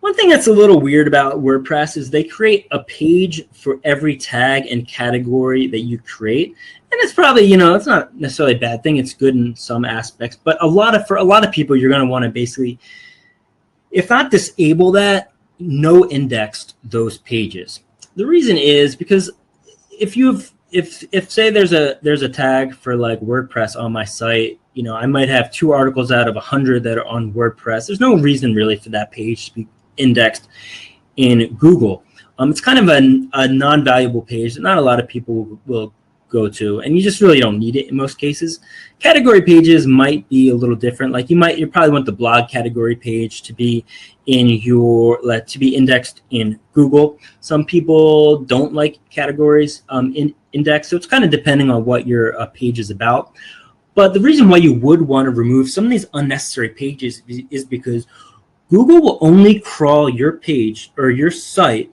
Speaker 1: One thing that's a little weird about WordPress is they create a page for every tag and category that you create. And it's probably, it's not necessarily a bad thing. It's good in some aspects. But for a lot of people, you're going to want to basically, if not disable that, no index those pages. The reason is because if say there's a tag for like WordPress on my site, I might have 2 articles out of 100 that are on WordPress. There's no reason really for that page to be indexed in Google. It's kind of a non-valuable page that not a lot of people will go to, and you just really don't need it in most cases. Category pages might be a little different. Like you probably want the blog category page to be indexed in Google. Some people don't like categories in index, so it's kind of depending on what your page is about. But the reason why you would want to remove some of these unnecessary pages is because Google will only crawl your page or your site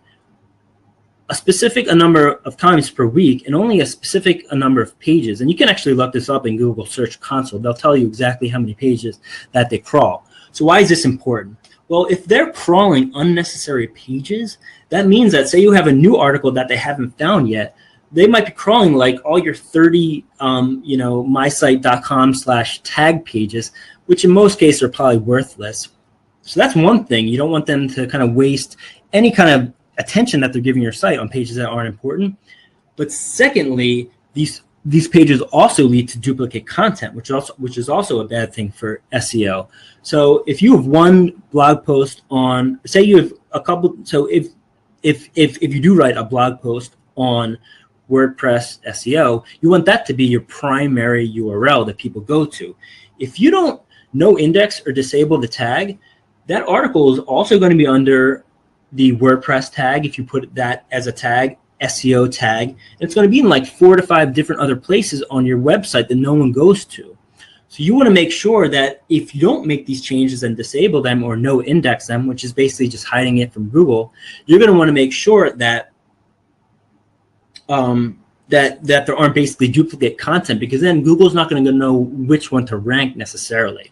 Speaker 1: a specific number of times per week and only a specific number of pages. And you can actually look this up in Google Search Console. They'll tell you exactly how many pages that they crawl. So why is this important? Well, if they're crawling unnecessary pages, that means that say you have a new article that they haven't found yet, they might be crawling like all your 30, mysite.com/tag pages, which in most cases are probably worthless. So that's one thing. You don't want them to kind of waste any kind of attention that they're giving your site on pages that aren't important. But secondly, these pages also lead to duplicate content, which is also a bad thing for SEO. So if you have one blog post on, say you have a couple, so if you do write a blog post on WordPress SEO, you want that to be your primary URL that people go to. If you don't no index or disable the tag, that article is also going to be under the WordPress tag. If you put that as a tag, SEO tag, and it's going to be in like 4 to 5 different other places on your website that no one goes to. So you want to make sure that if you don't make these changes and disable them or no index them, which is basically just hiding it from Google, you're going to want to make sure that that there aren't basically duplicate content, because then Google's not going to know which one to rank necessarily.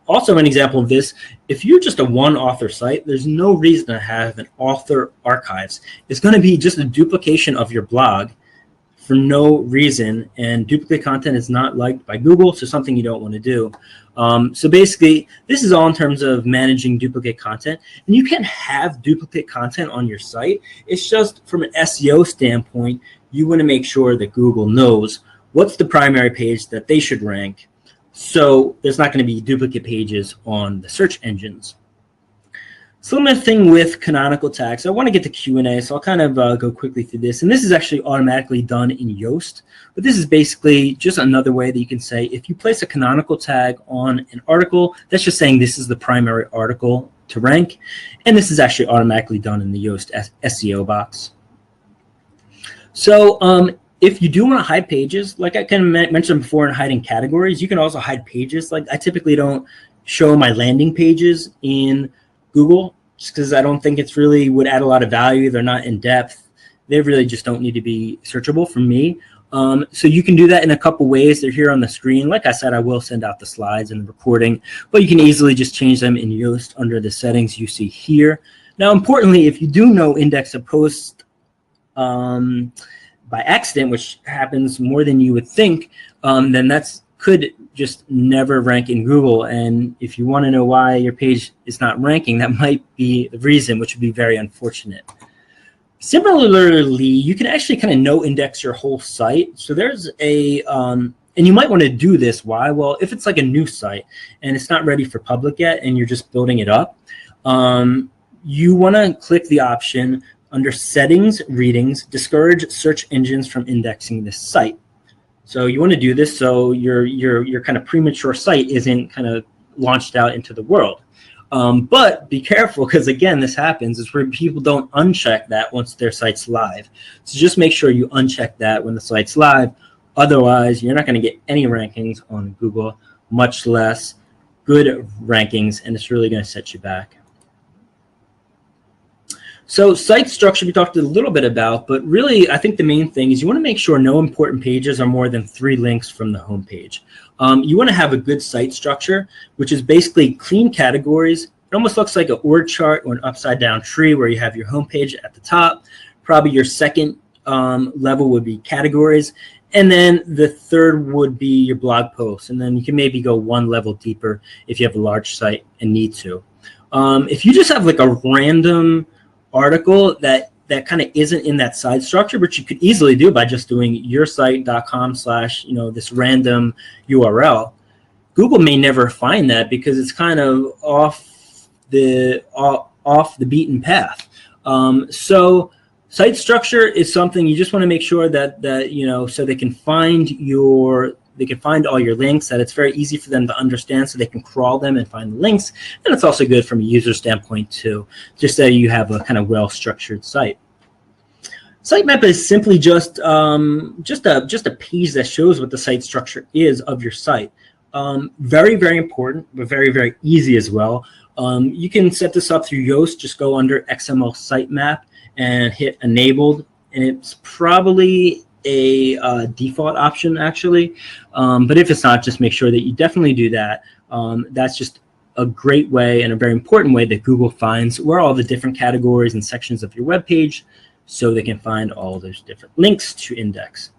Speaker 1: also an example of this, if you're just a one author site, there's no reason to have an author archives. It's going to be just a duplication of your blog for no reason, and duplicate content is not liked by Google, so something you don't want to do. So basically, this is all in terms of managing duplicate content, and you can have duplicate content on your site. It's just from an SEO standpoint, you want to make sure that Google knows what's the primary page that they should rank, so there's not going to be duplicate pages on the search engines. Similar thing with canonical tags. I want to get to Q&A, so I'll kind of go quickly through this. And this is actually automatically done in Yoast. But this is basically just another way that you can say, if you place a canonical tag on an article, that's just saying this is the primary article to rank. And this is actually automatically done in the Yoast SEO box. So if you do want to hide pages, like I kind of mentioned before in hiding categories, you can also hide pages. Like I typically don't show my landing pages in Google, just because I don't think it's really would add a lot of value. They're not in depth. They really just don't need to be searchable for me. So you can do that in a couple ways. They're here on the screen. Like I said, I will send out the slides and the recording, but you can easily just change them in Yoast under the settings you see here. Now, importantly, if you do no index a post by accident, which happens more than you would think, then that's could just never rank in Google. And if you want to know why your page is not ranking, that might be the reason, which would be very unfortunate. Similarly, you can actually kind of no index your whole site. So there's a, and you might want to do this. Why? Well, if it's like a new site and it's not ready for public yet and you're just building it up, you want to click the option under settings, readings, discourage search engines from indexing this site. So you want to do this so your kind of premature site isn't kind of launched out into the world. But be careful, because again, this happens is where people don't uncheck that once their site's live. So just make sure you uncheck that when the site's live. Otherwise, you're not going to get any rankings on Google, much less good rankings, and it's really going to set you back. So site structure we talked a little bit about, but really I think the main thing is you want to make sure no important pages are more than 3 links from the home page. You want to have a good site structure, which is basically clean categories. It almost looks like an org chart or an upside down tree where you have your home page at the top. Probably your second level would be categories. And then the third would be your blog posts. And then you can maybe go one level deeper if you have a large site and need to. If you just have like a random article that kind of isn't in that side structure, but you could easily do by just doing yoursite.com/ this random URL. Google may never find that because it's kind of off the beaten path. So site structure is something you just want to make sure that so they can find all your links, that it's very easy for them to understand so they can crawl them and find the links. And it's also good from a user standpoint too, just so you have a kind of well-structured site. Sitemap is simply just a page that shows what the site structure is of your site. Very, very important, but very, very easy as well. You can set this up through Yoast. Just go under XML sitemap and hit enabled, and it's probably a default option actually, but if it's not, just make sure that you definitely do that. That's just a great way and a very important way that Google finds where all the different categories and sections of your web page, so they can find all those different links to index.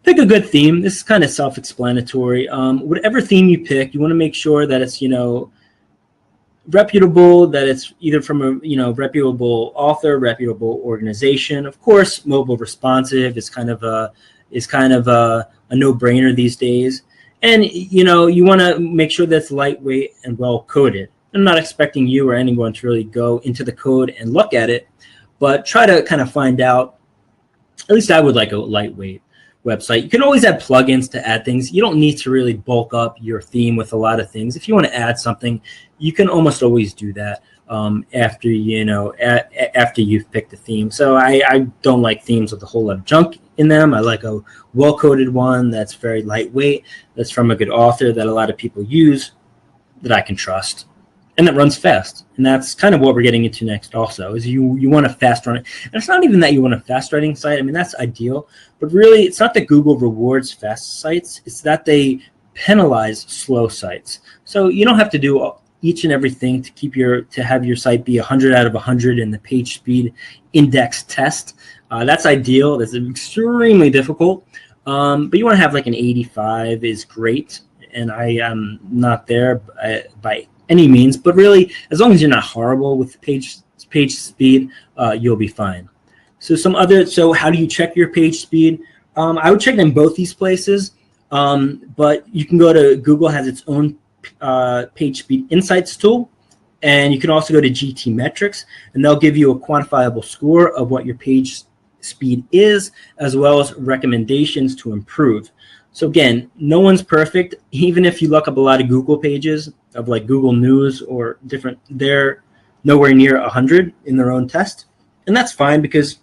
Speaker 1: Pick a good theme. This is kind of self-explanatory. Whatever theme you pick, you want to make sure that it's reputable, that it's either from a reputable author, reputable organization. Of course, mobile responsive is kind of a no-brainer these days. And you want to make sure that's lightweight and well coded. I'm not expecting you or anyone to really go into the code and look at it, but try to kind of find out. At least I would like a lightweight website. You can always add plugins to add things. You don't need to really bulk up your theme with a lot of things. If you want to add something, you can almost always do that after you've picked a theme. So I don't like themes with a whole lot of junk in them. I like a well-coded one that's very lightweight, that's from a good author that a lot of people use, that I can trust, and that runs fast. And that's kind of what we're getting into next also, is you want a fast run. And it's not even that you want a fast writing site. I mean, that's ideal, but really it's not that Google rewards fast sites. It's that they penalize slow sites. So you don't have to do each and everything to have your site be 100 out of 100 in the page speed index test. That's ideal. That's extremely difficult. But you want to have like an 85 is great. And I am not there by any means, but really, as long as you're not horrible with page speed, you'll be fine. So how do you check your page speed? I would check in both these places, but you can go to Google has its own page speed insights tool, and you can also go to GT metrics, and they'll give you a quantifiable score of what your page speed is, as well as recommendations to improve. So again, no one's perfect. Even if you look up a lot of Google pages of like Google News or different, they're nowhere near 100 in their own test. And that's fine, because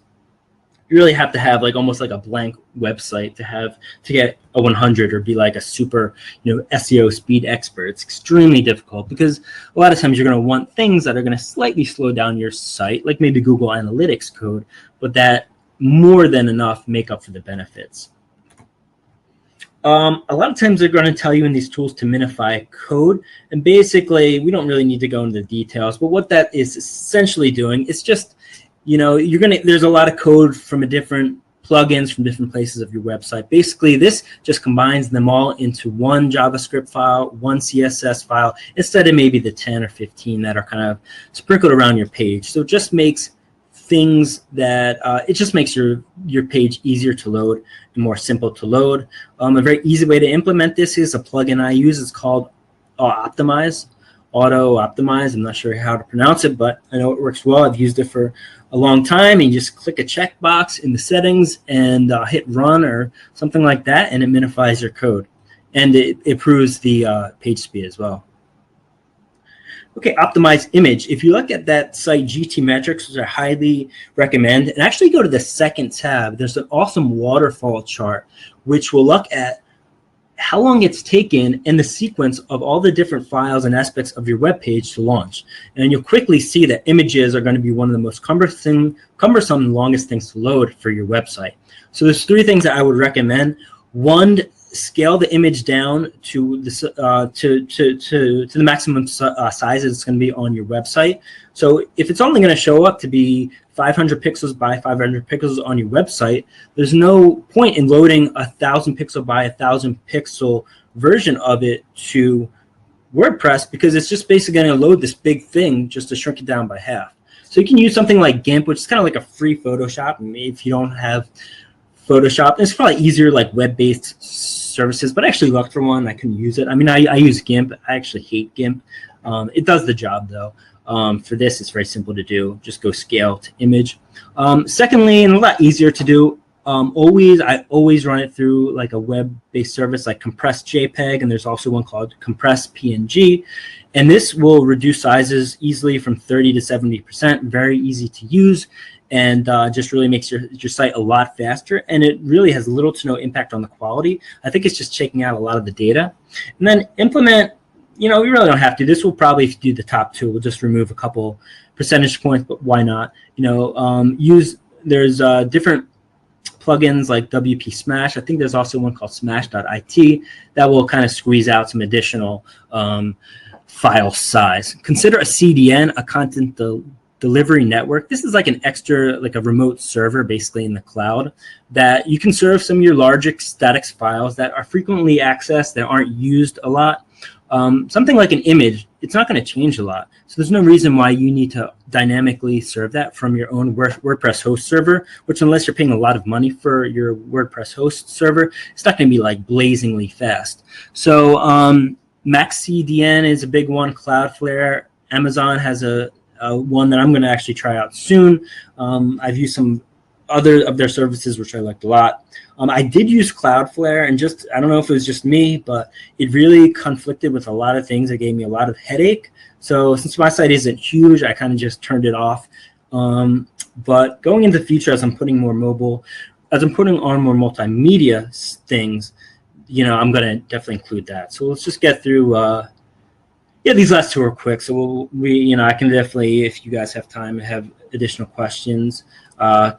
Speaker 1: you really have to have like almost like a blank website to get a 100 or be like a super, SEO speed expert. It's extremely difficult, because a lot of times you're going to want things that are going to slightly slow down your site, like maybe Google Analytics code, but that more than enough make up for the benefits. A lot of times they're going to tell you in these tools to minify code, and basically we don't really need to go into the details, but what that is essentially doing is just, there's a lot of code from different plugins from different places of your website. Basically, this just combines them all into one JavaScript file, one CSS file, instead of maybe the 10 or 15 that are kind of sprinkled around your page. So it just makes things that it just makes your page easier to load and more simple to load. A very easy way to implement this is a plugin I use. It's called Auto Optimize. I'm not sure how to pronounce it, but I know it works well. I've used it for a long time, and you just click a checkbox in the settings and hit run or something like that, and it minifies your code, and it improves the page speed as well. Okay, optimize image. If you look at that site, GT Metrics, which I highly recommend, and actually go to the second tab, there's an awesome waterfall chart, which will look at how long it's taken and the sequence of all the different files and aspects of your web page to launch. And you'll quickly see that images are going to be one of the most cumbersome and longest things to load for your website. So there's 3 things that I would recommend. One, scale the image down to the maximum size it's going to be on your website. So if it's only going to show up to be 500 pixels by 500 pixels on your website, there's no point in loading a 1,000 pixel by 1,000 pixel version of it to WordPress, because it's just basically going to load this big thing just to shrink it down by half. So you can use something like GIMP, which is kind of like a free Photoshop. If you don't have Photoshop, it's probably easier like web-based services, but I actually looked for one. I couldn't use it. I mean, I use GIMP. I actually hate GIMP. It does the job though. For this, it's very simple to do. Just go scale to image. Secondly, and a lot easier to do, I always run it through like a web-based service like Compress JPEG, and there's also one called Compress PNG. And this will reduce sizes easily from 30 to 70%, very easy to use, and just really makes your site a lot faster. And it really has little to no impact on the quality. I think it's just checking out a lot of the data. And then implement, you really don't have to. This will probably, if you do the top 2, we'll just remove a couple percentage points, but why not? There's different plugins like WP Smash. I think there's also one called Smash.it that will kind of squeeze out some additional file size. Consider a CDN, a content delivery network. This is like an extra, like a remote server basically in the cloud that you can serve some of your larger statics files that are frequently accessed, that aren't used a lot. Something like an image, it's not going to change a lot. So there's no reason why you need to dynamically serve that from your own WordPress host server, which unless you're paying a lot of money for your WordPress host server, it's not going to be like blazingly fast. So MaxCDN is a big one, Cloudflare. Amazon has a one that I'm going to actually try out soon. I've used some other of their services, which I liked a lot. I did use Cloudflare, and I don't know if it was just me, but it really conflicted with a lot of things. It gave me a lot of headache. So since my site isn't huge, I kind of just turned it off. But going into the future, as I'm putting on more multimedia things, I'm going to definitely include that. So let's just get through. These last 2 are quick. So I can definitely, if you guys have time and have additional questions,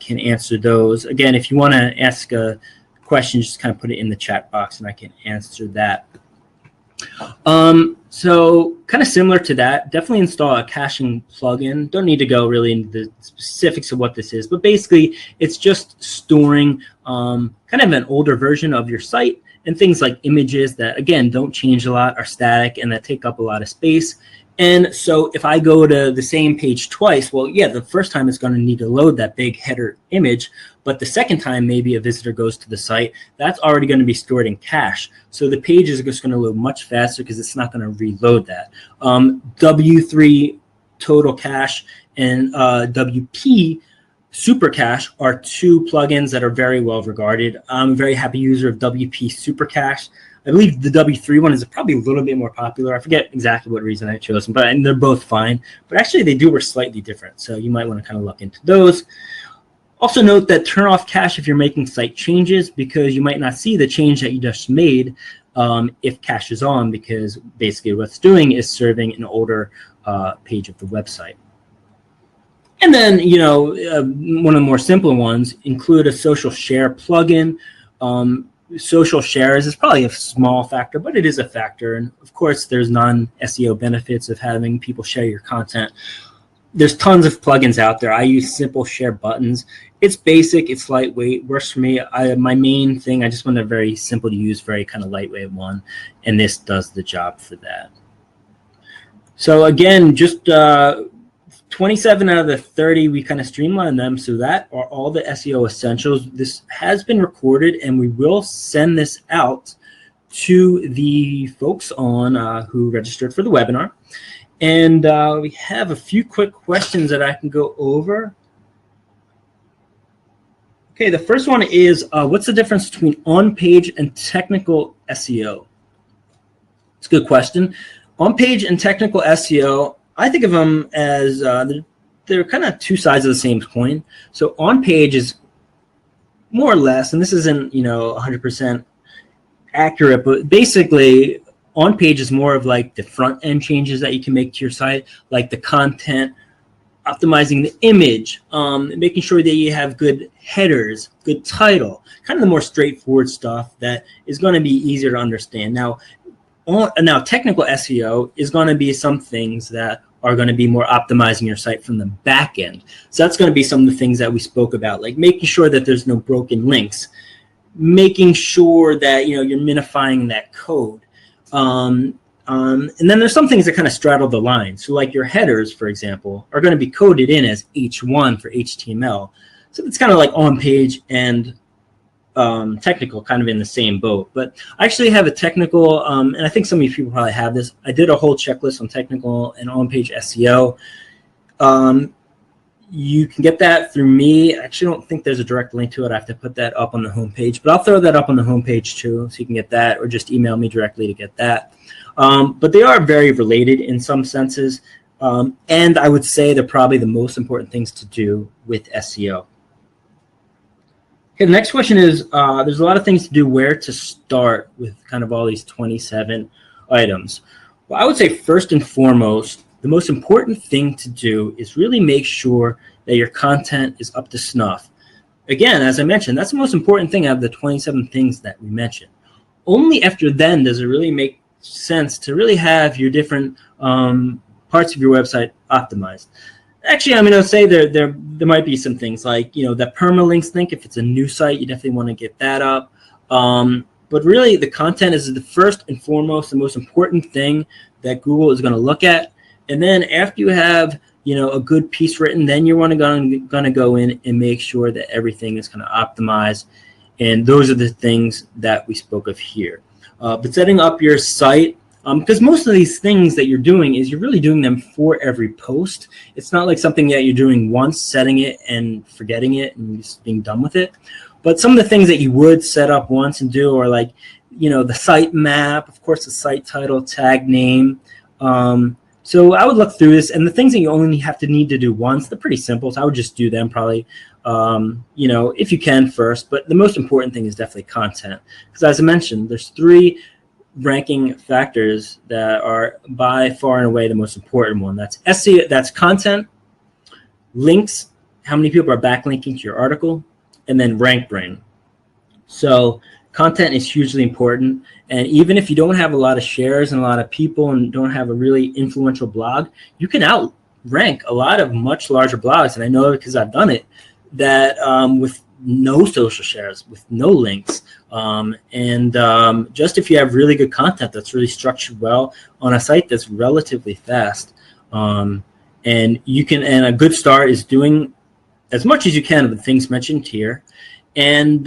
Speaker 1: can answer those. Again, if you want to ask a question, just kind of put it in the chat box and I can answer that. So kind of similar to that, definitely install a caching plugin. Don't need to go really into the specifics of what this is, but basically it's just storing kind of an older version of your site, and things like images that, again, don't change a lot, are static, and that take up a lot of space. And so if I go to the same page twice, well, yeah, the first time it's going to need to load that big header image, but the second time maybe a visitor goes to the site, that's already going to be stored in cache. So the page is just going to load much faster because it's not going to reload that. W3 Total Cache and WP Super Cache are two plugins that are very well regarded. I'm a very happy user of WP Super Cache. I believe the W3 one is probably a little bit more popular. I forget exactly what reason I chose them, but they're both fine. But actually, they do work slightly different, so you might want to kind of look into those. Also note that turn off cache if you're making site changes, because you might not see the change that you just made if cache is on, because basically what it's doing is serving an older page of the website. And then, one of the more simple ones, include a social share plugin. Social shares is probably a small factor, but it is a factor. And of course, there's non-SEO benefits of having people share your content. There's tons of plugins out there. I use simple share buttons. It's basic, it's lightweight, works for me. My main thing, I just want a very simple to use, very kind of lightweight one, and this does the job for that. So again, just 27 out of the 30, we kind of streamlined them. So that are all the SEO essentials. This has been recorded, and we will send this out to the folks on who registered for the webinar. And we have a few quick questions that I can go over. Okay, the first one is, what's the difference between on-page and technical SEO? It's a good question. On-page and technical SEO, I think of them as they're kind of two sides of the same coin. So on-page is more or less, and this isn't 100% accurate, but basically on-page is more of like the front-end changes that you can make to your site, like the content, optimizing the image, making sure that you have good headers, good title, kind of the more straightforward stuff that is going to be easier to understand. Now technical SEO is going to be some things that are going to be more optimizing your site from the back end. So that's going to be some of the things that we spoke about, like making sure that there's no broken links, making sure that you're minifying that code. And then there's some things that kind of straddle the line. So like your headers, for example, are going to be coded in as H1 for HTML. So it's kind of like on page and technical, kind of in the same boat. But I actually have a technical, and I think some of you people probably have this. I did a whole checklist on technical and on-page SEO. You can get that through me. I actually don't think there's a direct link to it. I have to put that up on the homepage, but I'll throw that up on the homepage too, so you can get that, or just email me directly to get that. But they are very related in some senses, and I would say they're probably the most important things to do with SEO. Okay, the next question is, there's a lot of things to do where to start with kind of all these 27 items. Well, I would say first and foremost, the most important thing to do is really make sure that your content is up to snuff. Again, as I mentioned, that's the most important thing out of the 27 things that we mentioned. Only after then does it really make sense to really have your different parts of your website optimized. Actually, I'm going to say there might be some things like, the permalinks link. If it's a new site, you definitely want to get that up. But really, the content is the first and foremost, the most important thing that Google is going to look at. And then after you have, a good piece written, then you're going to go in and make sure that everything is kind of optimized. And those are the things that we spoke of here. But setting up your site, because most of these things that you're doing is you're really doing them for every post. It's not like something that you're doing once, setting it and forgetting it and just being done with it. But some of the things that you would set up once and do are like, the sitemap, of course, the site title, tag name. So I would look through this, and the things that you only need to do once, they're pretty simple. So I would just do them probably, if you can first. But the most important thing is definitely content, because as I mentioned, there's 3 ranking factors that are by far and away the most important one. That's SEO, that's content, links, how many people are backlinking to your article, and then rank brain. So content is hugely important. And even if you don't have a lot of shares and a lot of people and don't have a really influential blog, you can outrank a lot of much larger blogs. And I know because I've done it, that with no social shares, with no links, just if you have really good content that's really structured well on a site that's relatively fast, and a good start is doing as much as you can of the things mentioned here, and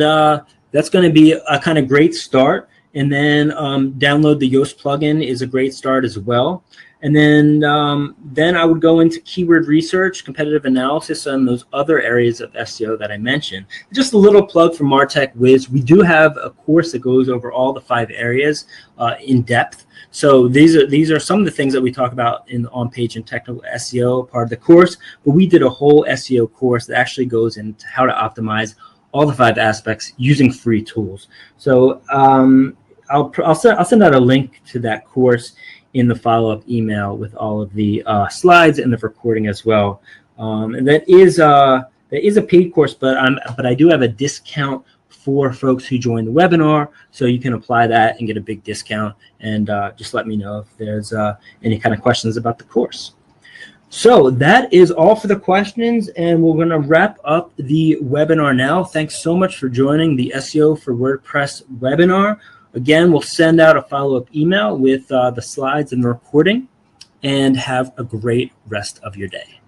Speaker 1: that's going to be a kind of great start. And then download the Yoast plugin is a great start as well. And then I would go into keyword research, competitive analysis, and those other areas of SEO that I mentioned. Just a little plug for Martech Wiz. We do have a course that goes over all the 5 areas in depth. So these are some of the things that we talk about in the OnPage and Technical SEO part of the course. But we did a whole SEO course that actually goes into how to optimize all the 5 aspects using free tools. So I'll send out a link to that course in the follow-up email with all of the slides and the recording as well. And that is a paid course, but I do have a discount for folks who join the webinar, so you can apply that and get a big discount. And just let me know if there's any kind of questions about the course. So that is all for the questions, and we're going to wrap up the webinar now. Thanks so much for joining the SEO for WordPress webinar. Again, we'll send out a follow-up email with the slides and the recording, and have a great rest of your day.